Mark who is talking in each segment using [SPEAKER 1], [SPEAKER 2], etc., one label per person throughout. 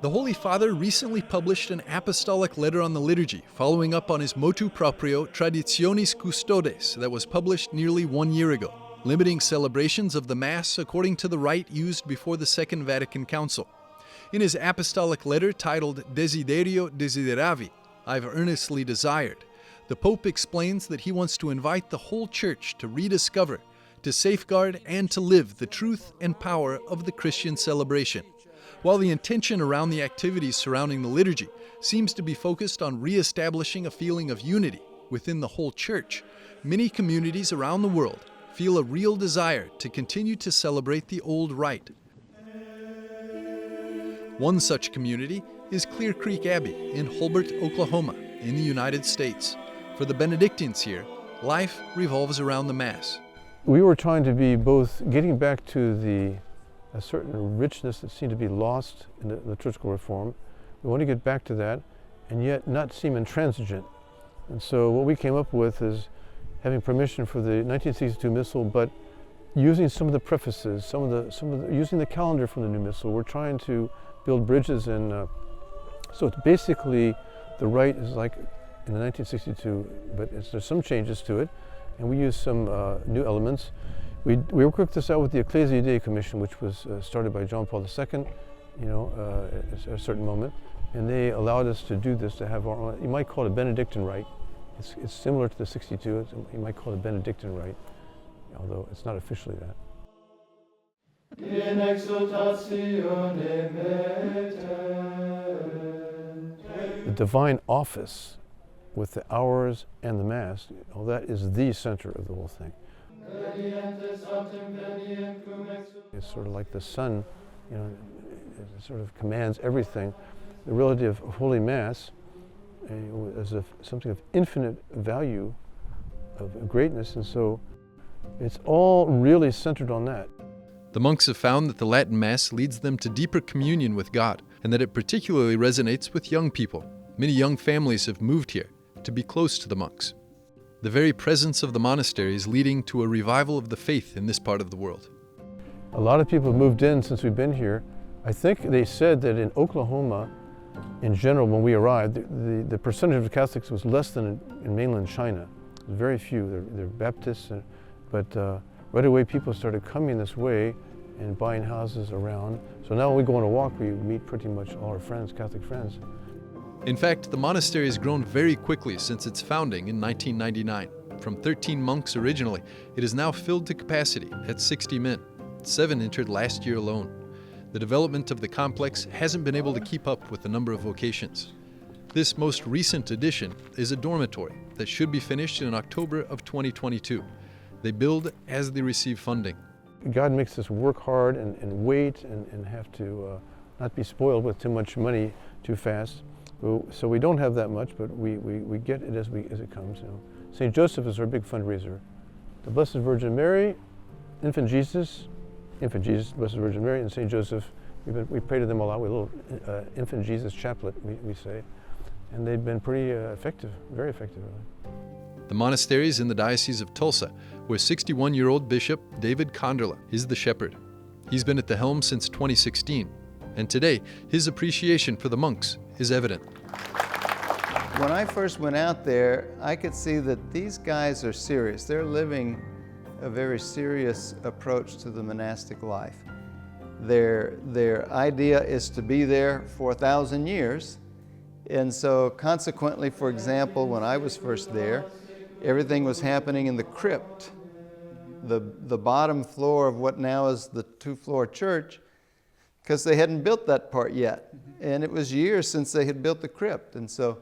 [SPEAKER 1] The Holy Father recently published an apostolic letter on the liturgy, following up on his motu proprio Traditionis custodes that was published nearly 1 year ago, limiting celebrations of the Mass according to the rite used before the Second Vatican Council. In his apostolic letter titled Desiderio Desideravi, I've earnestly desired, the Pope explains that he wants to invite the whole Church to rediscover, to safeguard, and to live the truth and power of the Christian celebration. While the intention around the activities surrounding the liturgy seems to be focused on re-establishing a feeling of unity within the whole Church, many communities around the world feel a real desire to continue to celebrate the Old Rite. One such community is Clear Creek Abbey in Hulbert, Oklahoma, in the United States. For the Benedictines here, life revolves around the Mass.
[SPEAKER 2] We were trying to be both getting back to a certain richness that seemed to be lost in the liturgical reform. We want to get back to that and yet not seem intransigent. And so what we came up with is having permission for the 1962 Missal, but using some of the prefaces, using the calendar from the new Missal. We're trying to build bridges, and so it's basically the rite is like in the 1962, but there's some changes to it, and we use some new elements. We worked this out with the Ecclesia Dei Commission, which was started by John Paul II, at a certain moment, and they allowed us to do this, to have our own, you might call it a Benedictine rite. It's similar to the 62, you might call it a Benedictine rite, although it's not officially that. The divine office with the hours and the Mass, well, that is the center of the whole thing. It's sort of like the sun, it sort of commands everything. The reality of Holy Mass is something of infinite value, of greatness, and so it's all really centered on that.
[SPEAKER 1] The monks have found that the Latin Mass leads them to deeper communion with God, and that it particularly resonates with young people. Many young families have moved here to be close to the monks. The very presence of the monastery is leading to a revival of the faith in this part of the world.
[SPEAKER 2] A lot of people have moved in since we've been here. I think they said that in Oklahoma, in general, when we arrived, the percentage of Catholics was less than in mainland China. Very few, they're Baptists, but right away people started coming this way and buying houses around. So now when we go on a walk, we meet pretty much all our friends, Catholic friends.
[SPEAKER 1] In fact, the monastery has grown very quickly since its founding in 1999. From 13 monks originally, it is now filled to capacity at 60 men. 7 entered last year alone. The development of the complex hasn't been able to keep up with the number of vocations. This most recent addition is a dormitory that should be finished in October of 2022. They build as they receive funding.
[SPEAKER 2] God makes us work hard and wait and have to not be spoiled with too much money too fast. So we don't have that much, but we get it as it comes. St. Joseph is our big fundraiser. The Blessed Virgin Mary, Infant Jesus, Blessed Virgin Mary, and St. Joseph. We pray to them a lot with a little Infant Jesus chaplet, we say, and they've been pretty effective, very effective.
[SPEAKER 1] The monastery is in the Diocese of Tulsa, where 61-year-old Bishop David Konderla is the shepherd. He's been at the helm since 2016, and today his appreciation for the monks is evident.
[SPEAKER 3] When I first went out there, I could see that these guys are serious. They're living a very serious approach to the monastic life. Their idea is to be there for 1,000 years. And so consequently, for example, when I was first there, everything was happening in the crypt, the bottom floor of what now is the 2-floor church, because they hadn't built that part yet. And it was years since they had built the crypt. And so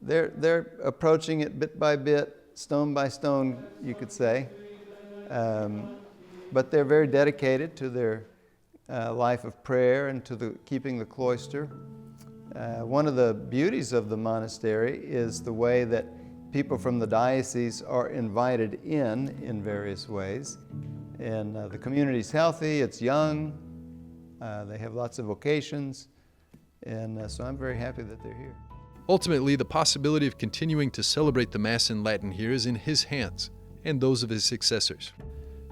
[SPEAKER 3] they're approaching it bit by bit, stone by stone, you could say. But they're very dedicated to their life of prayer and to keeping the cloister. One of the beauties of the monastery is the way that people from the diocese are invited in various ways. And the community's healthy, it's young, they have lots of vocations, and so I'm very happy that they're here.
[SPEAKER 1] Ultimately, the possibility of continuing to celebrate the Mass in Latin here is in his hands and those of his successors.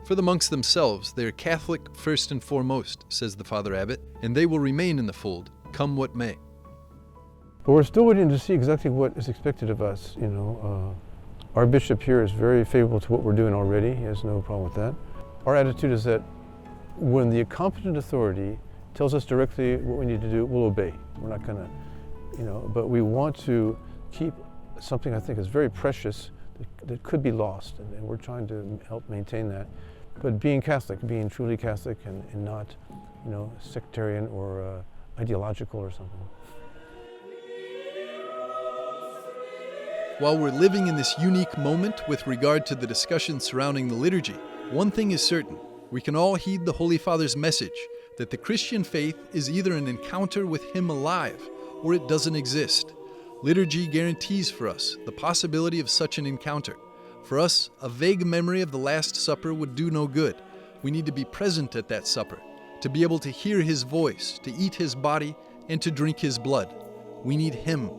[SPEAKER 1] For the monks themselves, they are Catholic first and foremost, says the Father Abbot, and they will remain in the fold come what may.
[SPEAKER 2] But we're still waiting to see exactly what is expected of us. Our bishop here is very favorable to what we're doing already. He has no problem with that. Our attitude is that when the competent authority tells us directly what we need to do, we'll obey. We're not going to, but we want to keep something I think is very precious that could be lost, and we're trying to help maintain that. But being Catholic, being truly Catholic and not, sectarian or ideological or something.
[SPEAKER 1] While we're living in this unique moment with regard to the discussion surrounding the liturgy, one thing is certain. We can all heed the Holy Father's message that the Christian faith is either an encounter with Him alive or it doesn't exist. Liturgy guarantees for us the possibility of such an encounter. For us, a vague memory of the Last Supper would do no good. We need to be present at that supper, to be able to hear His voice, to eat His body, and to drink His blood. We need Him